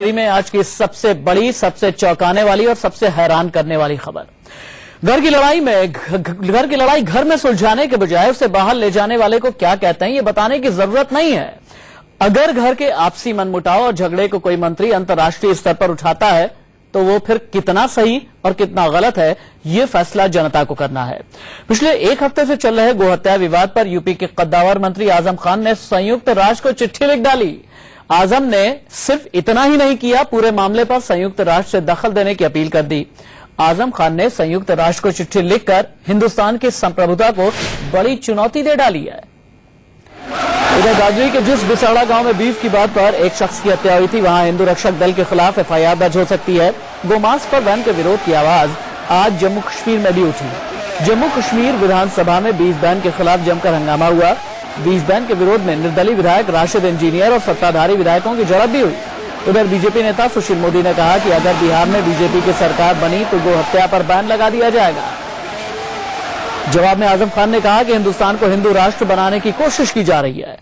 में आज की सबसे बड़ी, सबसे चौंकाने वाली और सबसे हैरान करने वाली खबर। घर की लड़ाई घर में सुलझाने के बजाय उसे बाहर ले जाने वाले को क्या कहते हैं, ये बताने की जरूरत नहीं है। अगर घर के आपसी मनमुटाव और झगड़े को कोई मंत्री अंतर्राष्ट्रीय स्तर पर उठाता है तो वो फिर कितना सही और कितना गलत है, ये फैसला जनता को करना है। पिछले एक हफ्ते से चल रहे गोहत्या विवाद पर यूपी के कद्दावर मंत्री आजम खान ने संयुक्त राष्ट्र को चिट्ठी लिख डाली। आजम ने सिर्फ इतना ही नहीं किया, पूरे मामले पर संयुक्त राष्ट्र से दखल देने की अपील कर दी। आजम खान ने संयुक्त राष्ट्र को चिट्ठी लिखकर हिंदुस्तान की संप्रभुता को बड़ी चुनौती दे डाली है। इधर दादरी के जिस बिसाड़ा गांव में बीफ की बात पर एक शख्स की हत्या हुई थी, वहां हिंदू रक्षक दल के खिलाफ एफआईआर दर्ज हो सकती है। गोमांस पर बैन के विरोध की आवाज आज जम्मू कश्मीर में भी उठी। जम्मू कश्मीर विधानसभा में बीफ बैन के खिलाफ जमकर हंगामा हुआ। बीफ बैन के विरोध में निर्दलीय विधायक राशिद इंजीनियर और सत्ताधारी विधायकों की झड़प भी हुई। उधर बीजेपी नेता सुशील मोदी ने कहा कि अगर बिहार में बीजेपी की सरकार बनी तो गो हत्या पर बैन लगा दिया जाएगा। जवाब में आजम खान ने कहा कि हिंदुस्तान को हिंदू राष्ट्र बनाने की कोशिश की जा रही है।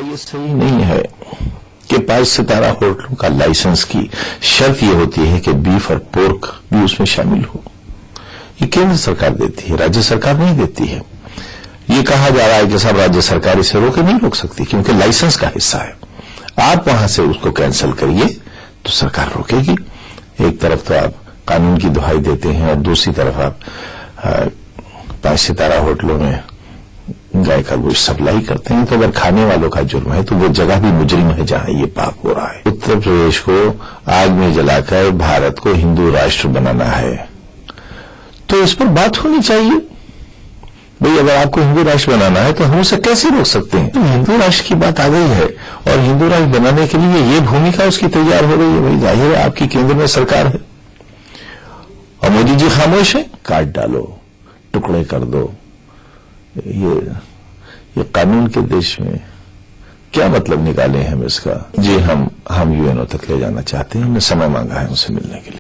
ये सही नहीं है कि 5 सितारा होटलों का लाइसेंस की शर्त यह होती है कि बीफ और पोर्क भी उसमें शामिल हो। ये केंद्र सरकार देती है, राज्य सरकार नहीं देती है। ये कहा जा रहा है कि सब राज्य सरकार इसे नहीं रोक सकती क्योंकि लाइसेंस का हिस्सा है। आप वहां से उसको कैंसिल करिए तो सरकार रोकेगी। एक तरफ तो आप कानून की दुहाई देते हैं और दूसरी तरफ आप 5 सितारा होटलों में गाय का गोश्त सप्लाई करते हैं। तो अगर खाने वालों का जुर्म है तो वो जगह भी मुजरिम है जहां ये पाप हो रहा है। उत्तर प्रदेश को आग में जलाकर भारत को हिंदू राष्ट्र बनाना है तो इस पर बात होनी चाहिए। भाई अगर आपको हिंदू राष्ट्र बनाना है तो हम उसे कैसे रोक सकते हैं? तो हिंदू राष्ट्र की बात आ गई है और हिंदू राष्ट्र बनाने के लिए ये भूमिका उसकी तैयार हो गई है। भाई जाहिर है आपकी केंद्र में सरकार है और मोदी जी खामोश है। काट डालो, टुकड़े कर दो, ये कानून के देश में क्या मतलब निकाले हम इसका? जी हम यूएनओ तक ले जाना चाहते हैं। हमने समय मांगा है उनसे मिलने के लिए।